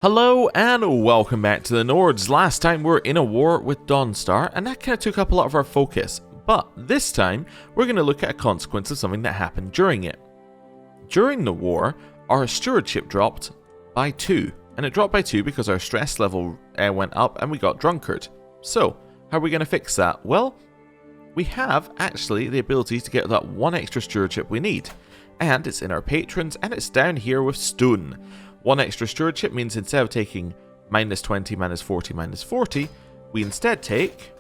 Hello and welcome back to the Nords. Last time we were in a war with Dawnstar and that kind of took up a lot of our focus, but this time we're going to look at a consequence of something that happened during it. During the war, our stewardship dropped by 2, and it dropped by 2 because our stress level went up and we got drunkard. So, how are we going to fix that? Well, we have actually the ability to get that 1 extra stewardship we need, and it's in our patrons and it's down here with stone. 1 extra stewardship means instead of taking -20, -40, -40, we instead take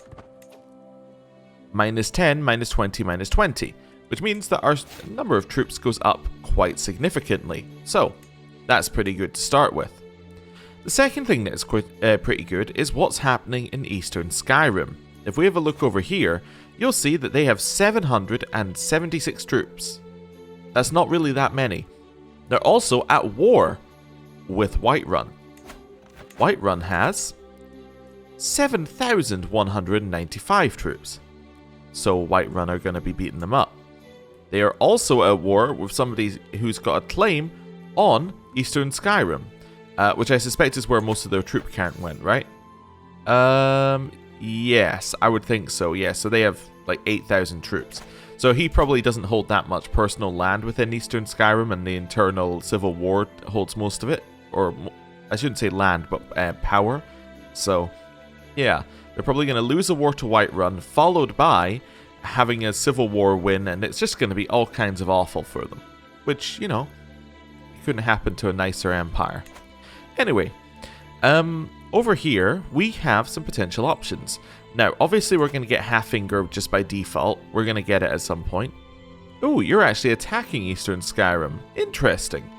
-10, -20, -20, which means that our number of troops goes up quite significantly. So, that's pretty good to start with. The second thing that is pretty good is what's happening in Eastern Skyrim. If we have a look over here, you'll see that they have 776 troops. That's not really that many. They're also at war with Whiterun. Whiterun has 7,195 troops. So Whiterun are going to be beating them up. They are also at war with somebody who's got a claim on Eastern Skyrim, which I suspect is where most of their troop count went, right? Yes, I would think so, yeah. So they have like 8,000 troops. So he probably doesn't hold that much personal land within Eastern Skyrim, and the internal civil war holds most of it. Or, I shouldn't say land, but power. So, yeah, they're probably going to lose a war to Whiterun, followed by having a civil war win, and it's just going to be all kinds of awful for them. Which, you know, couldn't happen to a nicer empire. Anyway, over here, we have some potential options. Now, obviously, we're going to get Halffinger just by default. We're going to get it at some point. Oh, you're actually attacking Eastern Skyrim. Interesting.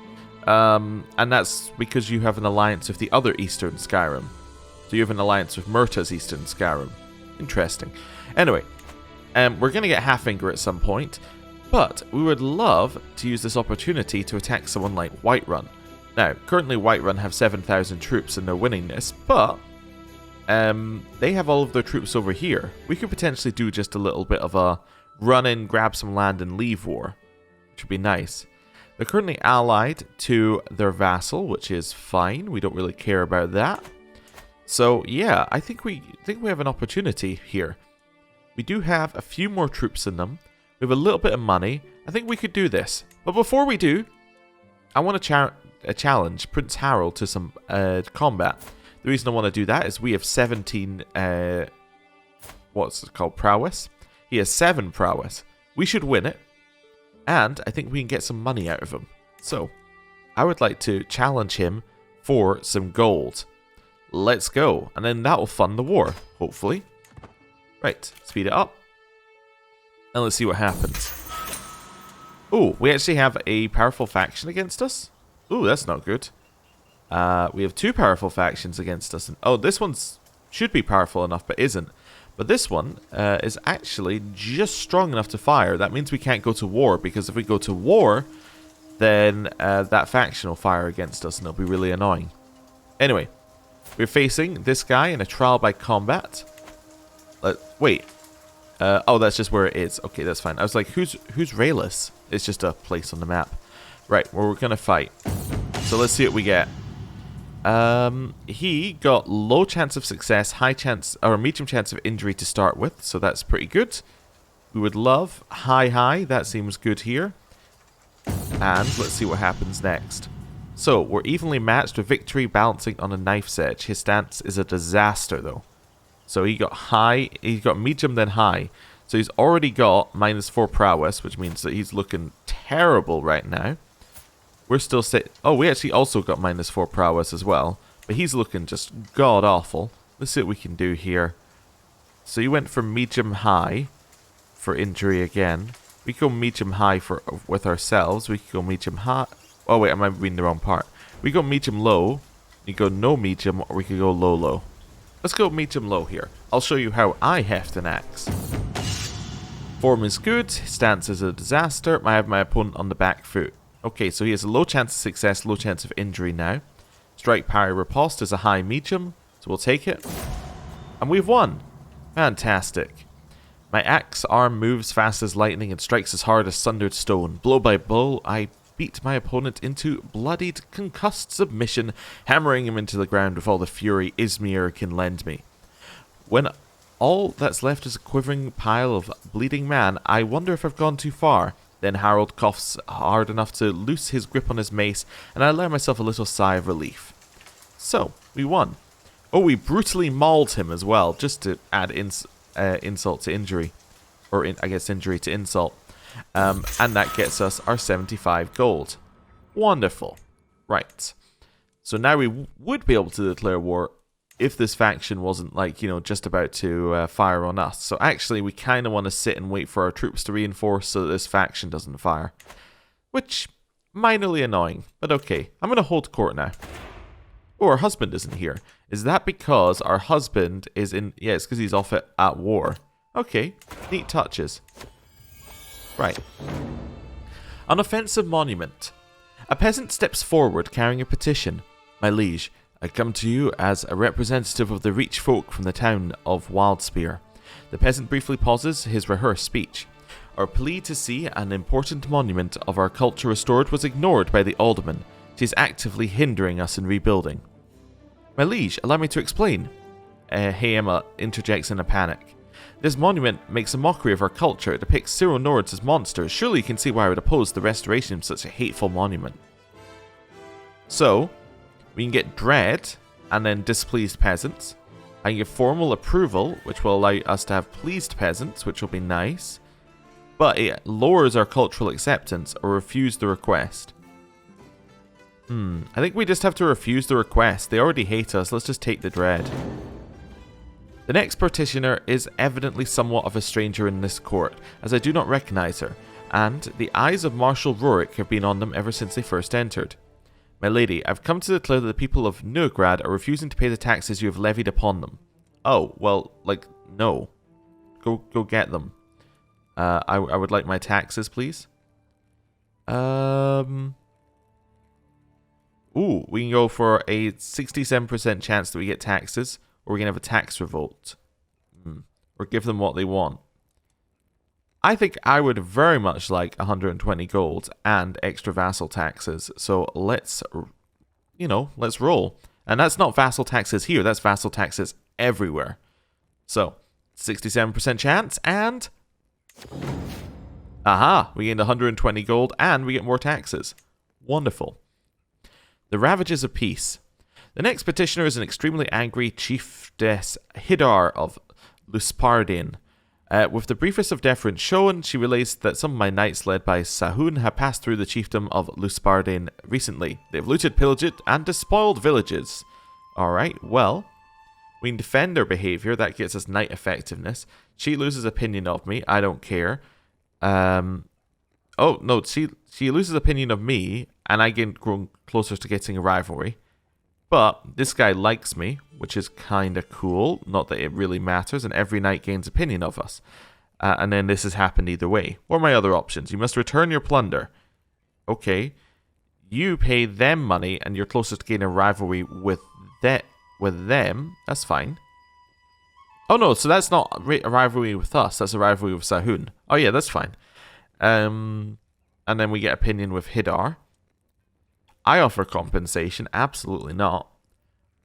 And that's because you have an alliance with the other Eastern Skyrim. So you have an alliance with Murta's Eastern Skyrim. Interesting. Anyway, we're going to get Halffinger at some point, but we would love to use this opportunity to attack someone like Whiterun. Now, currently Whiterun have 7,000 troops and they're winning this, but they have all of their troops over here. We could potentially do just a little bit of a run in, grab some land and leave war, which would be nice. They're currently allied to their vassal, which is fine. We don't really care about that. So yeah, I think we have an opportunity here. We do have a few more troops in them. We have a little bit of money. I think we could do this. But before we do, I want to challenge Prince Harold to some combat. The reason I want to do that is we have 17 what's it called, prowess. He has 7 prowess. We should win it. And I think we can get some money out of him. So, I would like to challenge him for some gold. Let's go. And then that will fund the war, hopefully. Right, speed it up. And let's see what happens. Oh, we actually have a powerful faction against us. Oh, that's not good. We have 2 powerful factions against us. And, oh, this one's should be powerful enough, but isn't. But this one is actually just strong enough to fire. That means we can't go to war, because if we go to war, then that faction will fire against us, and it'll be really annoying. Anyway, we're facing this guy in a trial by combat. Wait. Oh, that's just where it is. Okay, that's fine. I was like, who's Rayless? It's just a place on the map. Right, well, we're going to fight. So let's see what we get. He got low chance of success, high chance, or medium chance of injury to start with, so that's pretty good. We would love high, that seems good here. And let's see what happens next. So, we're evenly matched with victory balancing on a knife's edge. His stance is a disaster though. So he got medium then high. So he's already got -4 prowess, which means that he's looking terrible right now. We're still oh, we actually also got -4 prowess as well. But he's looking just god-awful. Let's see what we can do here. So you went from medium-high for injury again. We could go medium-high with ourselves. We could go medium-high. Oh, wait, I might be reading the wrong part. We go medium-low. You go no-medium, or we could go low-low. Let's go medium-low here. I'll show you how I heft an axe. Form is good. Stance is a disaster. I have my opponent on the back foot. Okay, so he has a low chance of success, low chance of injury now. Strike, parry, riposte is a high medium, so we'll take it. And we've won. Fantastic. My axe arm moves fast as lightning and strikes as hard as sundered stone. Blow by blow, I beat my opponent into bloodied, concussed submission, hammering him into the ground with all the fury Izmir can lend me. When all that's left is a quivering pile of bleeding man, I wonder if I've gone too far. Then Harold coughs hard enough to loose his grip on his mace, and I allow myself a little sigh of relief. So, we won. Oh, we brutally mauled him as well, just to add insult to injury. Or, I guess, injury to insult. And that gets us our 75 gold. Wonderful. Right. So now we would be able to declare war if this faction wasn't, like, you know, just about to fire on us. So actually, we kind of want to sit and wait for our troops to reinforce so that this faction doesn't fire. Which, minorly annoying, but okay. I'm going to hold court now. Oh, our husband isn't here. Is that because our husband is in... Yeah, it's because he's off at war. Okay, neat touches. Right. An offensive monument. A peasant steps forward carrying a petition. My liege, I come to you as a representative of the Reach folk from the town of Wildspear. The peasant briefly pauses his rehearsed speech. Our plea to see an important monument of our culture restored was ignored by the alderman. She is actively hindering us in rebuilding. My liege, allow me to explain. Haema interjects in a panic. This monument makes a mockery of our culture. It depicts Nords as monsters. Surely you can see why I would oppose the restoration of such a hateful monument. So, we can get dread, and then displeased peasants. I can get formal approval, which will allow us to have pleased peasants, which will be nice. But it lowers our cultural acceptance, or refuse the request. I think we just have to refuse the request. They already hate us. Let's just take the dread. The next petitioner is evidently somewhat of a stranger in this court, as I do not recognize her, and the eyes of Marshal Rorik have been on them ever since they first entered. My lady, I've come to declare that the people of Novigrad are refusing to pay the taxes you have levied upon them. Oh, well, like, no. Go get them. I would like my taxes, please. Ooh, we can go for a 67% chance that we get taxes, or we can have a tax revolt. Or give them what they want. I think I would very much like 120 gold and extra vassal taxes. So let's, you know, let's roll. And that's not vassal taxes here, that's vassal taxes everywhere. So, 67% chance, and... Aha! We gained 120 gold, and we get more taxes. Wonderful. The Ravages of Peace. The next petitioner is an extremely angry chiefess Hidar of Luspardin. With the briefest of deference shown, she relays that some of my knights led by Sahun have passed through the chiefdom of Luspardin recently. They've looted, pillaged, and despoiled villages. Alright, well, we can defend their behavior. That gets us knight effectiveness. She loses opinion of me. I don't care. Oh, no, she loses opinion of me, and I get grown closer to getting a rivalry. But this guy likes me, which is kind of cool. Not that it really matters, and every knight gains opinion of us. And then this has happened either way. What are my other options? You must return your plunder. Okay. You pay them money, and you're closer to gaining a rivalry with them. That's fine. Oh no, so that's not a rivalry with us. That's a rivalry with Sahun. Oh yeah, that's fine. And then we get opinion with Hidar. I offer compensation. Absolutely not.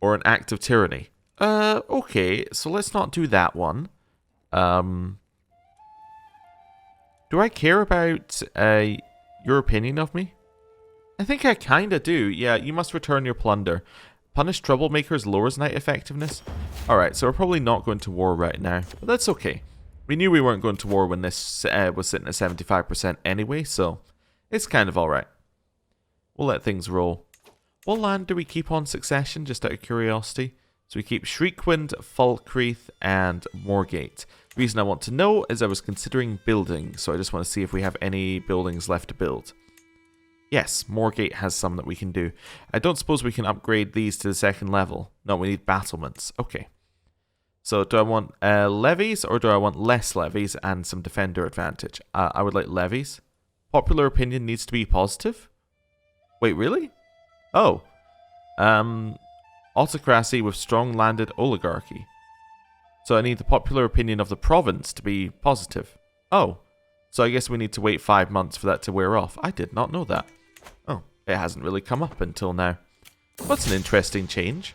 Or an act of tyranny. Okay, so let's not do that one. Do I care about your opinion of me? I think I kinda do. Yeah, you must return your plunder. Punish troublemakers lowers knight effectiveness. Alright, so we're probably not going to war right now. But that's okay. We knew we weren't going to war when this was sitting at 75% anyway, so it's kind of alright. We'll let things roll. What land do we keep on succession, just out of curiosity? So we keep Shriekwind, Falkreath, and Moorgate. The reason I want to know is I was considering building, so I just want to see if we have any buildings left to build. Yes, Moorgate has some that we can do. I don't suppose we can upgrade these to the second level. No, we need battlements. Okay. So do I want levies, or do I want less levies and some defender advantage? I would like levies. Popular opinion needs to be positive? Wait, really? Oh. Autocracy with strong landed oligarchy. So I need the popular opinion of the province to be positive. Oh. So I guess we need to wait 5 months for that to wear off. I did not know that. It hasn't really come up until now. What's an interesting change?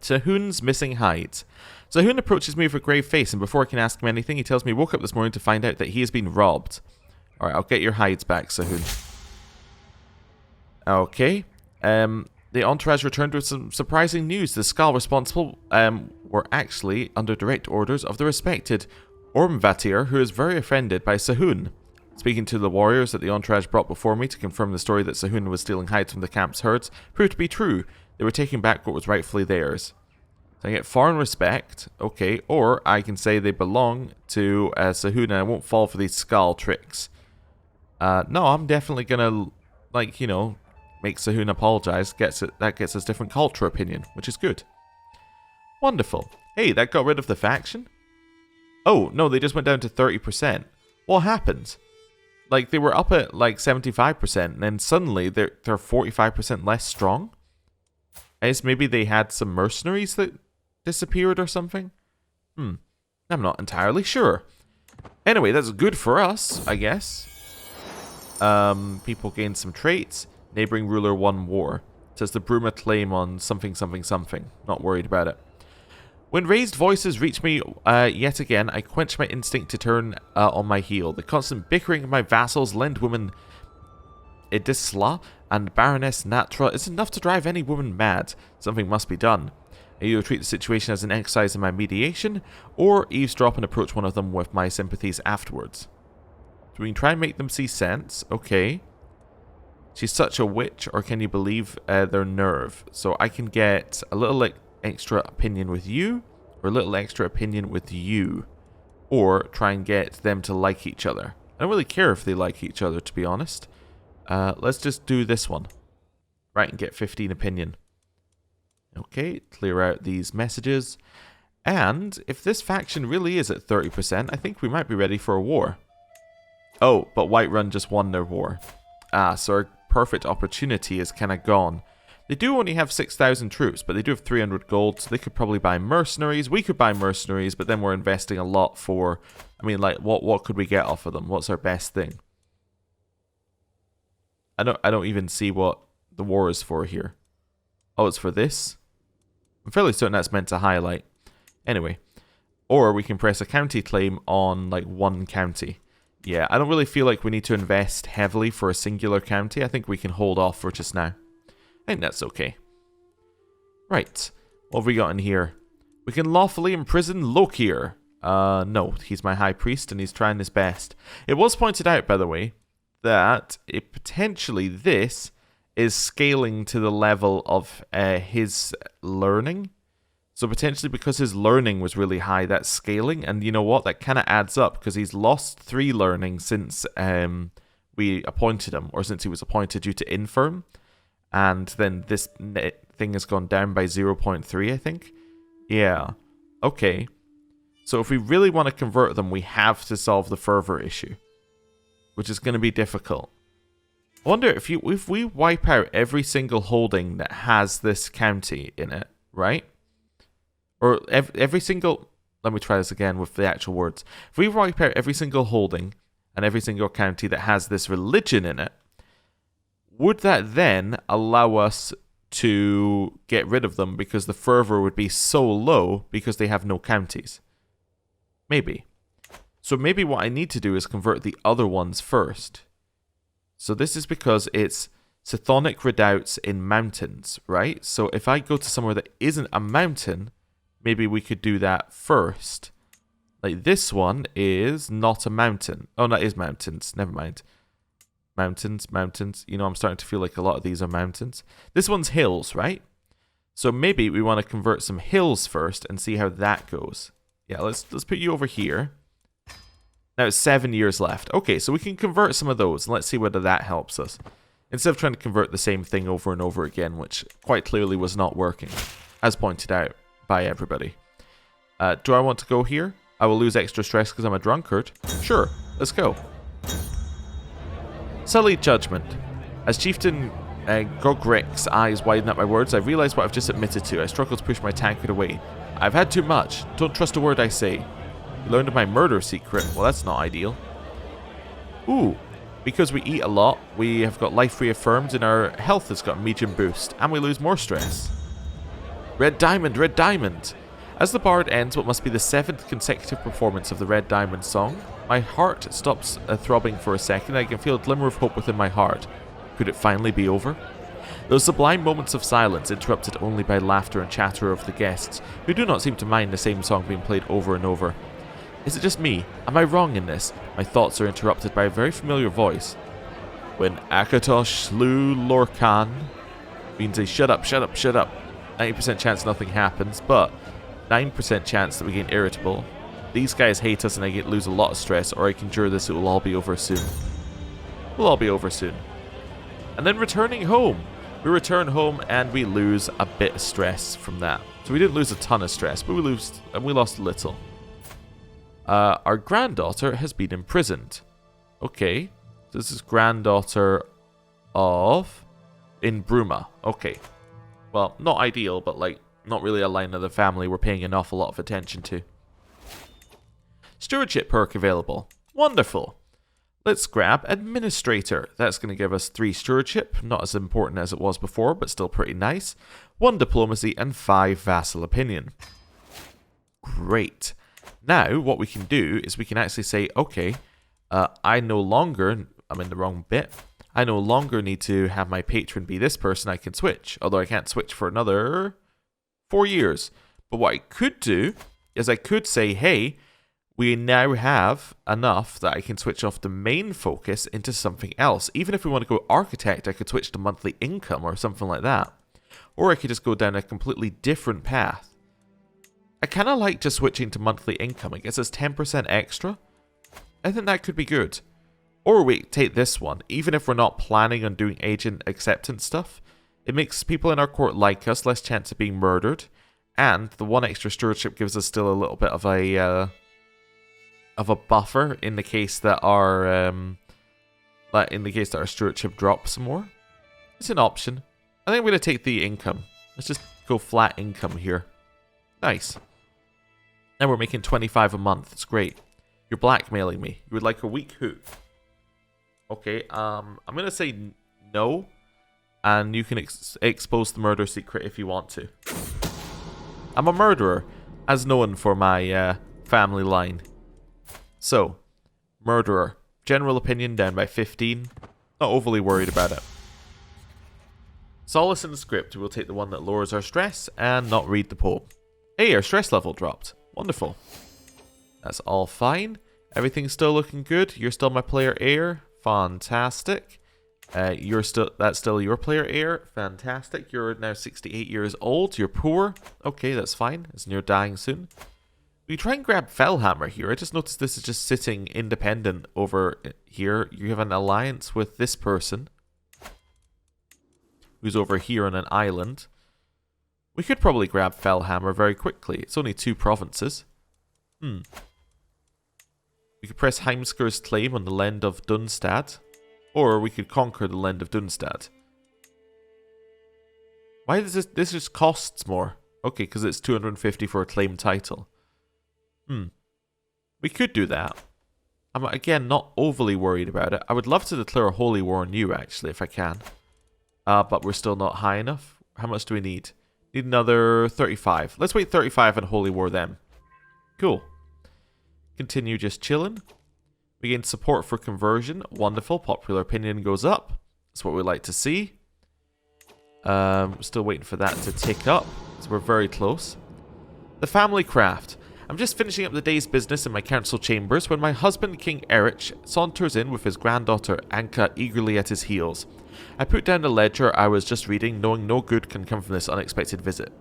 Sahun's missing hides. Sahun approaches me with a grave face, and before I can ask him anything, he tells me he woke up this morning to find out that he has been robbed. Alright, I'll get your hides back, Sahun. Okay. The entourage returned with some surprising news. The Skull responsible were actually under direct orders of the respected Ormvatir, who is very offended by Sahun. Speaking to the warriors that the entourage brought before me to confirm the story that Sahun was stealing hides from the camp's herds proved to be true. They were taking back what was rightfully theirs. So I get foreign respect, okay, or I can say they belong to Sahun and I won't fall for these Skull tricks. No, I'm definitely gonna, like, you know, make Sahun apologize. That gets us different culture opinion, which is good. Wonderful. Hey, that got rid of the faction? Oh, no, they just went down to 30%. What happened? Like, they were up at, like, 75%, and then suddenly they're 45% less strong? I guess maybe they had some mercenaries that disappeared or something? I'm not entirely sure. Anyway, that's good for us, I guess. People gained some traits. Neighboring ruler won war. It says the Bruma claim on something, something, something. Not worried about it. When raised voices reach me yet again, I quench my instinct to turn on my heel. The constant bickering of my vassals, Lendwoman Edisla and Baroness Natra, is enough to drive any woman mad. Something must be done. I either treat the situation as an exercise in my mediation, or eavesdrop and approach one of them with my sympathies afterwards. So we can try and make them see sense. Okay. She's such a witch, or can you believe their nerve? So I can get a little extra opinion with you, or a little extra opinion with you, or try and get them to like each other. I don't really care if they like each other, to be honest. Let's just do this one. Right, and get 15 opinion. Okay, clear out these messages. And if this faction really is at 30%, I think we might be ready for a war. Oh, but Whiterun just won their war. So our perfect opportunity is kind of gone. They do only have 6,000 troops, but they do have 300 gold, so they could probably buy mercenaries. We could buy mercenaries, but then we're investing a lot for... I mean, like, what could we get off of them? What's our best thing? I don't even see what the war is for here. Oh, it's for this? I'm fairly certain that's meant to highlight. Anyway. Or we can press a county claim on, like, one county. Yeah, I don't really feel like we need to invest heavily for a singular county. I think we can hold off for just now. I think that's okay. Right. What have we got in here? We can lawfully imprison Lokir. No, he's my high priest and he's trying his best. It was pointed out, by the way, that potentially this is scaling to the level of his learning. So potentially because his learning was really high, that's scaling. And you know what? That kind of adds up because he's lost 3 learning since we appointed him, or since he was appointed due to infirm. And then this thing has gone down by 0.3, I think. Yeah. Okay. So if we really want to convert them, we have to solve the fervor issue, which is going to be difficult. I wonder if we wipe out every single holding that has this county in it, right? Or every single... Let me try this again with the actual words. If we wipe out every single holding and every single county that has this religion in it, would that then allow us to get rid of them because the fervor would be so low because they have no counties? Maybe. So maybe what I need to do is convert the other ones first. So this is because it's Sithonic redoubts in mountains, right? So if I go to somewhere that isn't a mountain, maybe we could do that first. Like this one is not a mountain. Oh, no, it is mountains. Never mind. Mountains. You know, I'm starting to feel like a lot of these are mountains. This one's hills, right? So maybe we want to convert some hills first and see how that goes. Yeah, let's put you over here. Now it's 7 years left. Okay, so we can convert some of those, and let's see whether that helps us. Instead of trying to convert the same thing over and over again, which quite clearly was not working, as pointed out by everybody. Do I want to go here? I will lose extra stress because I'm a drunkard. Sure, let's go. Sullied judgment. As Chieftain Gogrek's eyes widen at my words, I realize what I've just admitted to. I struggle to push my tankard away. I've had too much. Don't trust a word I say. You learned of my murder secret. Well, that's not ideal. Ooh. Because we eat a lot, we have got life reaffirmed and our health has got a medium boost, and we lose more stress. Red Diamond, Red Diamond! As the bard ends what must be the 7th consecutive performance of the Red Diamond song, my heart stops throbbing for a second and I can feel a glimmer of hope within my heart. Could it finally be over? Those sublime moments of silence, interrupted only by laughter and chatter of the guests, who do not seem to mind the same song being played over and over. Is it just me? Am I wrong in this? My thoughts are interrupted by a very familiar voice. When Akatosh slew Lorcan, means a shut up, shut up, shut up. 90% chance nothing happens, but 9% chance that we get irritable. These guys hate us and I lose a lot of stress, or I can endure this, it will all be over soon. We'll all be over soon. And then returning home. We return home and we lose a bit of stress from that. So we didn't lose a ton of stress, but we lost a little. Our granddaughter has been imprisoned. Okay. This is granddaughter of... in Bruma. Okay. Well, not ideal, but like, not really a line of the family we're paying an awful lot of attention to. Stewardship perk available. Wonderful. Let's grab Administrator. That's going to give us 3 Stewardship. Not as important as it was before, but still pretty nice. 1 Diplomacy and 5 Vassal Opinion. Great. Now, what we can do is we can actually say, okay, I no longer... I'm in the wrong bit. I no longer need to have my patron be this person. I can switch. Although I can't switch for another 4 years. But what I could do is I could say, hey... we now have enough that I can switch off the main focus into something else. Even if we want to go architect, I could switch to monthly income or something like that. Or I could just go down a completely different path. I kind of like just switching to monthly income. It gets us 10% extra. I think that could be good. Or we take this one. Even if we're not planning on doing agent acceptance stuff, it makes people in our court like us, less chance of being murdered. And the 1 extra stewardship gives us still a little bit of a buffer in the case that our stewardship drops more. It's an option. I think I'm going to take the income. Let's just go flat income here. Nice. Now we're making 25 a month. It's great. You're blackmailing me. You would like a weak hoot. Okay, I'm going to say no. And you can expose the murder secret if you want to. I'm a murderer, as known for my family line. So, murderer. General opinion down by 15. Not overly worried about it. Solace in the script. We'll take the one that lowers our stress and not read the poem. Hey, our stress level dropped. Wonderful. That's all fine. Everything's still looking good. You're still my player heir. Fantastic. That's still your player heir. Fantastic. You're now 68 years old. You're poor. Okay, that's fine. As in you're dying soon. We try and grab Fellhammer here. I just noticed this is just sitting independent over here. You have an alliance with this person, who's over here on an island. We could probably grab Fellhammer very quickly. It's only 2 provinces. We could press Heimskir's claim on the Lend of Dunstad. Or we could conquer the Lend of Dunstad. Why does this just costs more? Okay, because it's 250 for a claim title. We could do that. I'm, again, not overly worried about it. I would love to declare a holy war on you, actually, if I can. But we're still not high enough. How much do we need? Need another 35. Let's wait 35 and holy war them. Cool. Continue just chilling. We gain support for conversion. Wonderful. Popular opinion goes up. That's what we like to see. Still waiting for that to tick up. So we're very close. The family craft. I'm just finishing up the day's business in my council chambers when my husband, King Erich, saunters in with his granddaughter, Anka, eagerly at his heels. I put down the ledger I was just reading, knowing no good can come from this unexpected visit.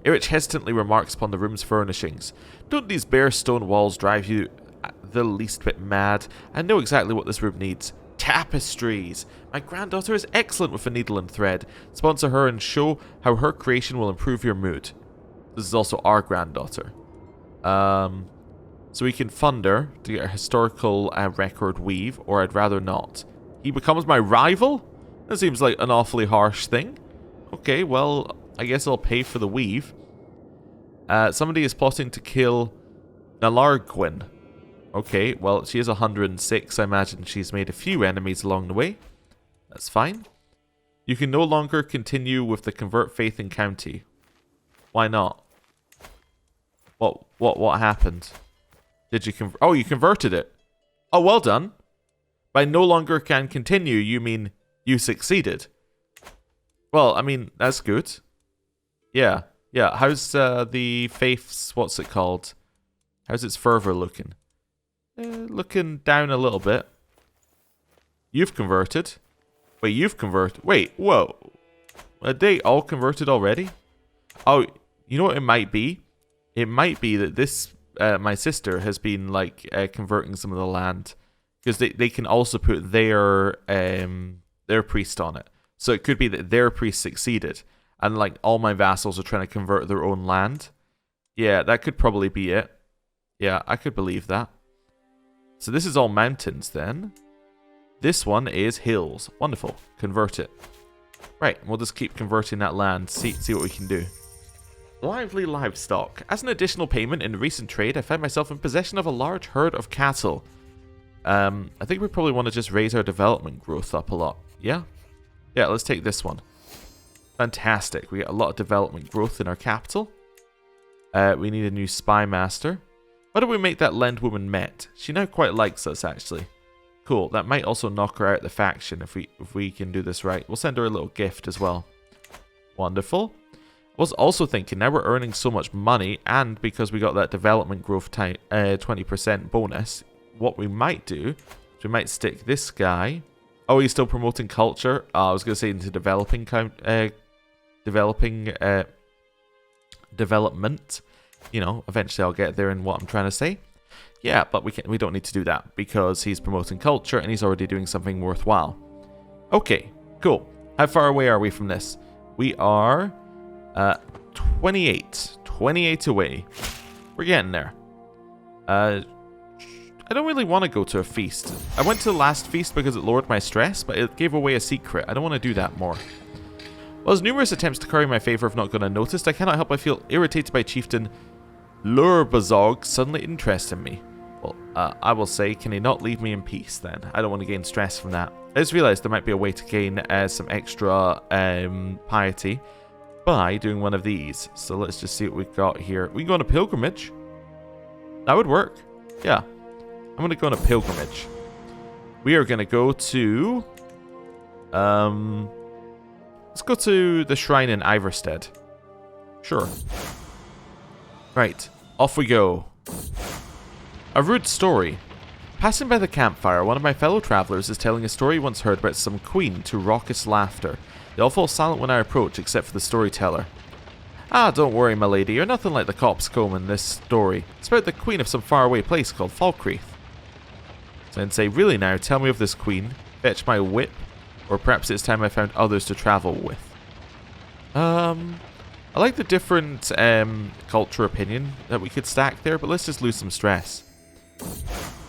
Erich hesitantly remarks upon the room's furnishings. Don't these bare stone walls drive you the least bit mad? I know exactly what this room needs. Tapestries! My granddaughter is excellent with a needle and thread. Sponsor her and show how her creation will improve your mood. This is also our granddaughter. So we can fund her to get a historical record weave, or I'd rather not. He becomes my rival? That seems like an awfully harsh thing. Okay, well, I guess I'll pay for the weave. Somebody is plotting to kill Nalargwyn. Okay, well, she is 106. I imagine she's made a few enemies along the way. That's fine. You can no longer continue with the convert faith in county. Why not? What happened? Did you convert? Oh, you converted it. Oh, well done. By no longer can continue, you mean you succeeded. Well, I mean, that's good. Yeah. Yeah, how's the faith's, what's it called? How's its fervor looking? Looking down a little bit. You've converted. Wait, you've converted. Wait, whoa. Are they all converted already? Oh, you know what it might be? It might be that this, my sister has been, like, converting some of the land. Because they can also put their priest on it. So it could be that their priest succeeded. And, like, all my vassals are trying to convert their own land. Yeah, that could probably be it. Yeah, I could believe that. So this is all mountains, then. This one is hills. Wonderful. Convert it. Right, we'll just keep converting that land. See what we can do. Lively livestock. As an additional payment in a recent trade, I found myself in possession of a large herd of cattle. I think we probably want to just raise our development growth up a lot. Yeah? Yeah, let's take this one. Fantastic. We get a lot of development growth in our capital. We need a new spy master. Why don't we make that Lend woman Met? She now quite likes us, actually. Cool. That might also knock her out the faction if we can do this right. We'll send her a little gift as well. Wonderful. I was also thinking, now we're earning so much money, and because we got that development growth 20% bonus, what we might do is we might stick this guy. Oh, he's still promoting culture. I was going to say into development. You know, eventually I'll get there in what I'm trying to say. Yeah, but we don't need to do that because he's promoting culture and he's already doing something worthwhile. Okay, cool. How far away are we from this? We are 28. 28 away. We're getting there. I don't really want to go to a feast. I went to the last feast because it lowered my stress, but it gave away a secret. I don't want to do that more. Well, as numerous attempts to curry my favour have not gone unnoticed, I cannot help but feel irritated by Chieftain Lurbazog's suddenly interest in me. Well, I will say, can he not leave me in peace then? I don't want to gain stress from that. I just realised there might be a way to gain some extra piety by doing one of these. So let's just see what we've got here. We can go on a pilgrimage. That would work. Yeah. I'm going to go on a pilgrimage. We are going to go to... let's go to the shrine in Iverstead. Sure. Right. Off we go. A rude story. Passing by the campfire, one of my fellow travellers is telling a story he once heard about some queen to raucous laughter. They all fall silent when I approach, except for the storyteller. Ah, don't worry, my lady. You're nothing like the cops comb in this story. It's about the queen of some faraway place called Falkreath. So I'd say, really now, tell me of this queen. Fetch my whip. Or perhaps it's time I found others to travel with. I like the different culture opinion that we could stack there, but let's just lose some stress.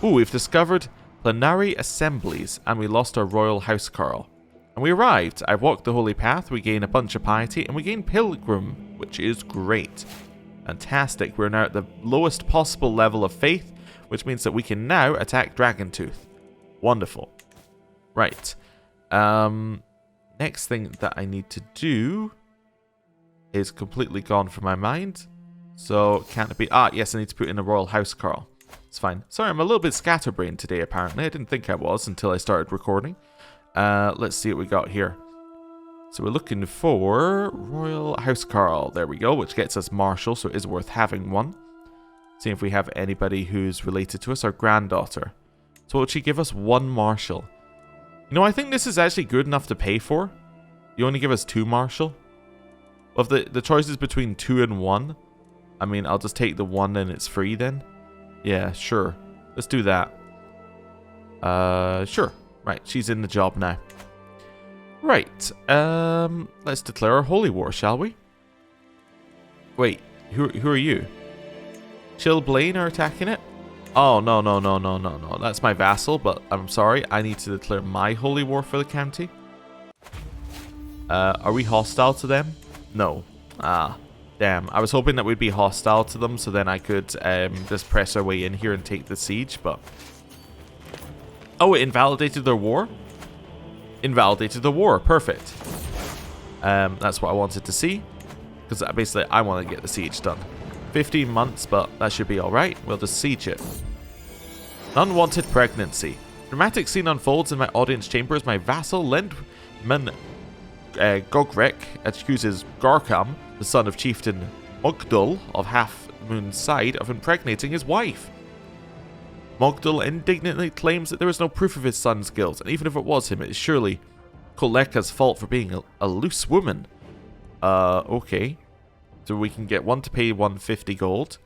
Ooh, we've discovered plenary assemblies, and we lost our royal housecarl. And we arrived. I've walked the holy path, we gain a bunch of piety, and we gain pilgrim, which is great. Fantastic. We're now at the lowest possible level of faith, which means that we can now attack Dragontooth. Wonderful. Right. Next thing that I need to do is completely gone from my mind. So, can't it be... Ah, yes, I need to put in a royal housecarl. It's fine. Sorry, I'm a little bit scatterbrained today, apparently. I didn't think I was until I started recording. Let's see what we got here. So we're looking for royal housecarl. There we go, which gets us marshal, so it is worth having one. See if we have anybody who's related to us. Our granddaughter. So will she give us one marshal? You know, I think this is actually good enough to pay for. You only give us 2 marshal. Of the choices between 2 and 1, I mean, I'll just take the 1 and it's free then. Yeah, sure. Let's do that. Sure. Right, she's in the job now. Right, let's declare our holy war, shall we? Wait, who are you? Chill Blaine are attacking it? Oh, no. That's my vassal, but I'm sorry. I need to declare my holy war for the county. Are we hostile to them? No. Ah. Damn, I was hoping that we'd be hostile to them, so then I could just press our way in here and take the siege, but... Oh, it invalidated their war? Invalidated the war, perfect. That's what I wanted to see, because basically I want to get the siege done. 15 months, but that should be alright. We'll just siege it. Unwanted pregnancy. Dramatic scene unfolds in my audience chamber as my vassal Lendman Gogrek accuses Garkam, the son of chieftain Mogdul of Half Moon's side, of impregnating his wife. Mogdul indignantly claims that there is no proof of his son's guilt, and even if it was him, it is surely Koleka's fault for being a loose woman. Okay. So we can get one to pay 150 gold.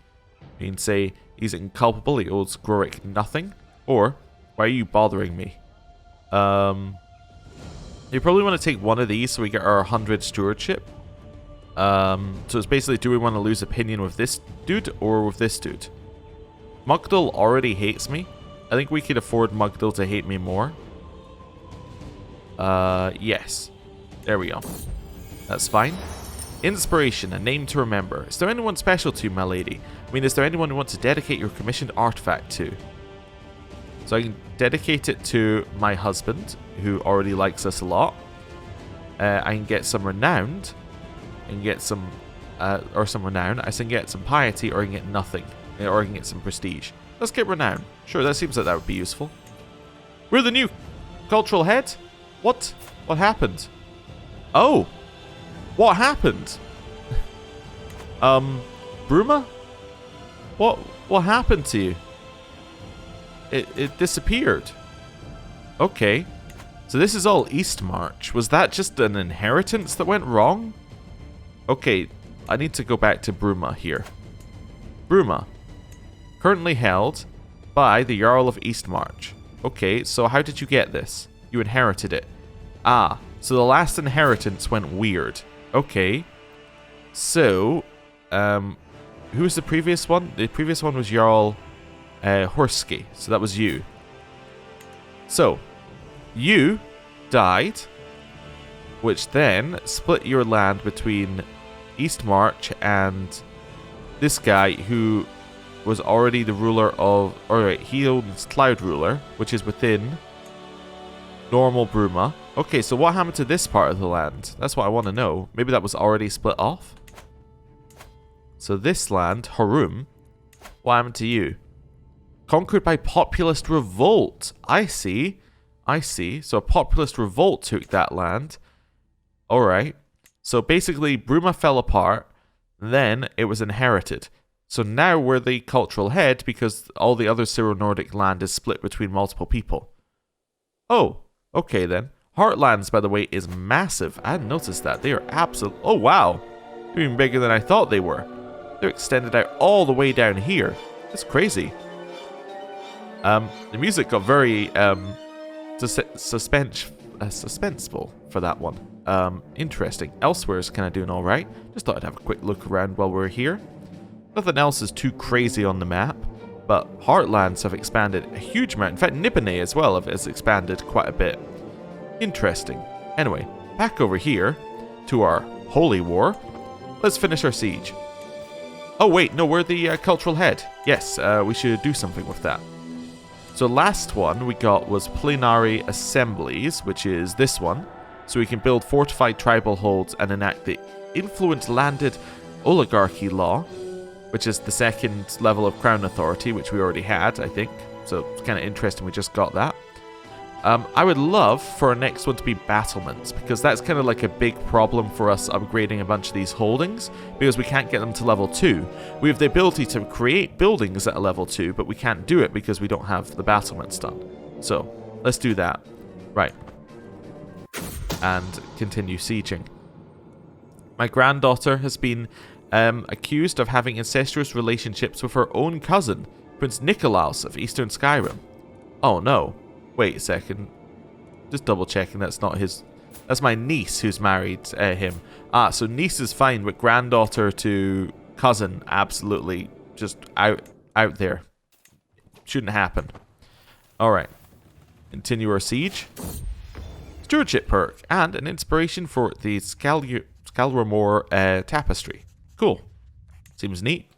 We can say he's inculpable, he owes Gorik nothing. Or, why are you bothering me? You probably want to take one of these so we get our 100 stewardship. So it's basically, do we want to lose opinion with this dude or with this dude? Mugdul already hates me. I think we could afford Mugdul to hate me more. Yes. There we go. That's fine. Inspiration, a name to remember. Is there anyone special to you, my lady? I mean, is there anyone you want to dedicate your commissioned artifact to? So I can dedicate it to my husband, who already likes us a lot. I can get some renowned. I can get some, or some renown. I can get some piety, or I can get nothing. Or I can get some prestige. Let's get renown. Sure, that seems like that would be useful. We're the new cultural head? What? What happened? Oh! What happened? Bruma? What happened to you? It disappeared. Okay. So this is all East March. Was that just an inheritance that went wrong? Okay, I need to go back to Bruma here. Bruma. Currently held by the Jarl of East March. Okay, so how did you get this? You inherited it. Ah, so the last inheritance went weird. Okay. So, who was the previous one? The previous one was Jarl Horsky. So that was you. So, you died, which then split your land between East March and this guy who was already the ruler of... Alright, he owns Cloud Ruler, which is within normal Bruma. Okay, so what happened to this part of the land? That's what I want to know. Maybe that was already split off? So this land, Harum, what happened to you? Conquered by populist revolt. I see. I see. So a populist revolt took that land. Alright. So basically, Bruma fell apart. Then it was inherited. So now we're the cultural head because all the other Syro-Nordic land is split between multiple people. Oh, okay then. Heartlands, by the way, is massive. I hadn't noticed that. They are absolute... Oh, wow. They're even bigger than I thought they were. They're extended out all the way down here. That's crazy. The music got very suspenseful for that one. Interesting. Elsewhere is kind of doing all right. Just thought I'd have a quick look around while we're here. Nothing else is too crazy on the map, but Heartlands have expanded a huge amount. In fact, Nibene as well has expanded quite a bit. Interesting. Anyway, back over here to our Holy War. Let's finish our siege. Oh wait, no, we're the cultural head. Yes, we should do something with that. So last one we got was Plenary Assemblies, which is this one. So we can build fortified tribal holds and enact the Influence Landed Oligarchy Law, which is the second level of Crown Authority, which we already had, I think. So it's kind of interesting we just got that. I would love for our next one to be battlements, because that's kind of like a big problem for us upgrading a bunch of these holdings, because we can't get them to level 2. We have the ability to create buildings at a level 2, but we can't do it because we don't have the battlements done. So, let's do that. Right. And continue sieging. My granddaughter has been accused of having incestuous relationships with her own cousin, Prince Nikolaus of Eastern Skyrim. Oh no. Wait a second. Just double checking that's not his... That's my niece who's married him. Ah, so niece is fine, but granddaughter to cousin, absolutely just out there. Shouldn't happen. Alright. Continue our siege. Stewardship perk, and an inspiration for the Skalramore tapestry. cool. Seems neat.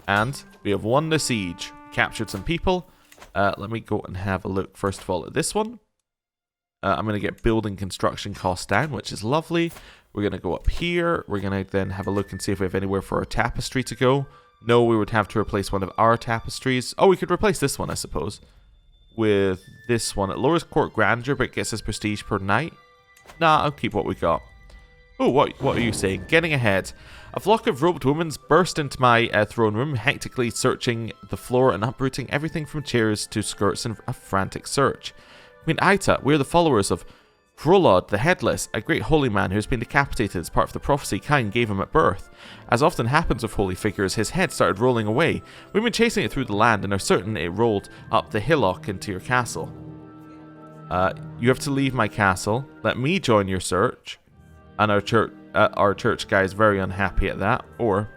And we have won the siege. Captured some people. Let me go and have a look first of all at this one. I'm going to get building construction costs down, which is lovely. We're going to go up here. We're going to then have a look and see if we have anywhere for our tapestry to go. No, we would have to replace one of our tapestries. Oh, we could replace this one, I suppose, with this one. It lowers court grandeur, but gets us prestige per night. Nah, I'll keep what we got. Oh, what are you saying? Getting ahead. A flock of robed women burst into my throne room, hectically searching the floor and uprooting everything from chairs to skirts in a frantic search. Queen Aita, we are the followers of Hrolod the Headless, a great holy man who has been decapitated as part of the prophecy Cain gave him at birth. As often happens with holy figures, his head started rolling away. We've been chasing it through the land and are certain it rolled up the hillock into your castle. You have to leave my castle. Let me join your search. And our church guy is very unhappy at that. Or,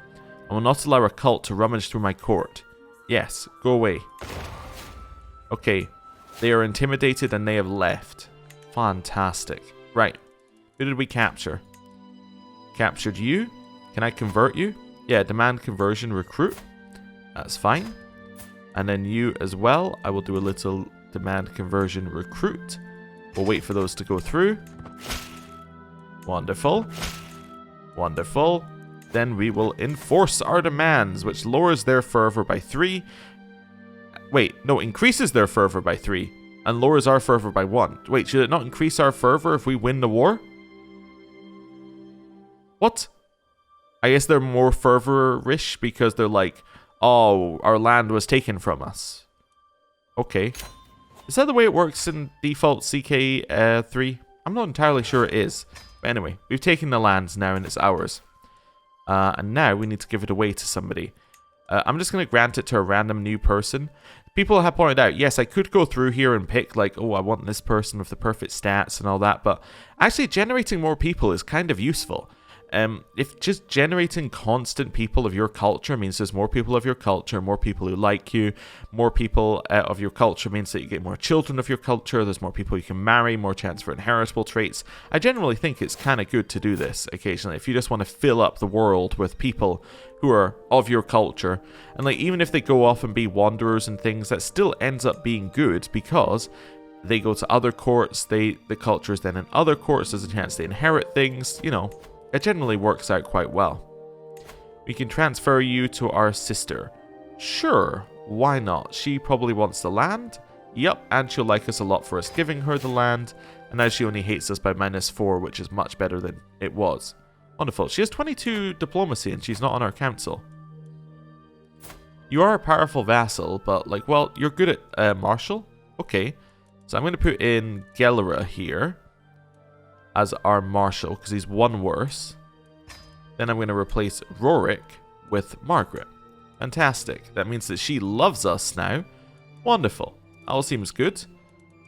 I will not allow a cult to rummage through my court. Yes, go away. Okay, they are intimidated and they have left. Fantastic. Right, who did we capture? Captured you. Can I convert you? Yeah, demand conversion recruit. That's fine. And then you as well. I will do a little demand conversion recruit. We'll wait for those to go through. Wonderful. Wonderful. Then we will enforce our demands, which lowers their fervor by 3. Wait, no, increases their fervor by 3 and lowers our fervor by 1. Wait, should it not increase our fervor if we win the war? What? I guess they're more fervor-ish because they're like, oh, our land was taken from us. Okay. Is that the way it works in default CK3? I'm not entirely sure it is. But anyway, we've taken the lands now and it's ours. And now we need to give it away to somebody. I'm just going to grant it to a random new person. People have pointed out, yes, I could go through here and pick like, oh, I want this person with the perfect stats and all that. But actually generating more people is kind of useful. If just generating constant people of your culture means there's more people of your culture, more people who like you, more people of your culture means that you get more children of your culture, there's more people you can marry, more chance for inheritable traits. I generally think it's kind of good to do this occasionally if you just want to fill up the world with people who are of your culture. And like even if they go off and be wanderers and things, that still ends up being good because they go to other courts, the culture is then in other courts, there's a chance they inherit things, you know. It generally works out quite well. We can transfer you to our sister. Sure, why not? She probably wants the land. Yep, and she'll like us a lot for us giving her the land. And now she only hates us by -4, which is much better than it was. Wonderful. She has 22 diplomacy and she's not on our council. You are a powerful vassal, but like, well, you're good at martial. Okay, so I'm going to put in Gelera here as our marshal, because he's one worse. Then I'm going to replace Rorik with Margaret. Fantastic. That means that she loves us now. Wonderful. All seems good.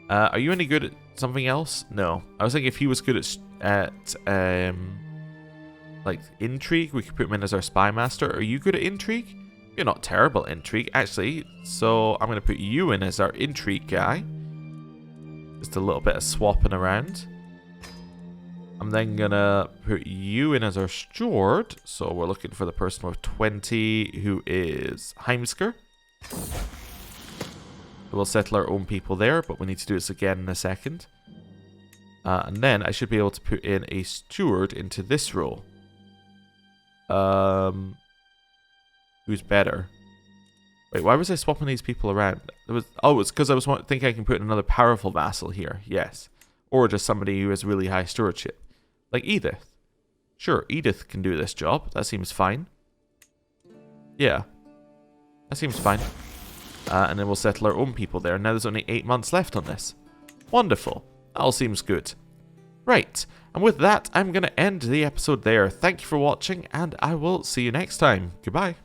Are you any good at something else? No. I was thinking if he was good at like intrigue, we could put him in as our spy master. Are you good at intrigue? You're not terrible at intrigue, actually. So I'm going to put you in as our intrigue guy. Just a little bit of swapping around. I'm then going to put you in as our steward. So we're looking for the person with 20 who is Heimsker. We'll settle our own people there, but we need to do this again in a second. And then I should be able to put in a steward into this role. Who's better? Wait, why was I swapping these people around? It's because I was thinking I can put another powerful vassal here. Yes. Or just somebody who has really high stewardship. Like Edith. Sure, Edith can do this job. That seems fine. Yeah. That seems fine. And then we'll settle our own people there. Now there's only 8 months left on this. Wonderful. That all seems good. Right. And with that, I'm going to end the episode there. Thank you for watching, and I will see you next time. Goodbye.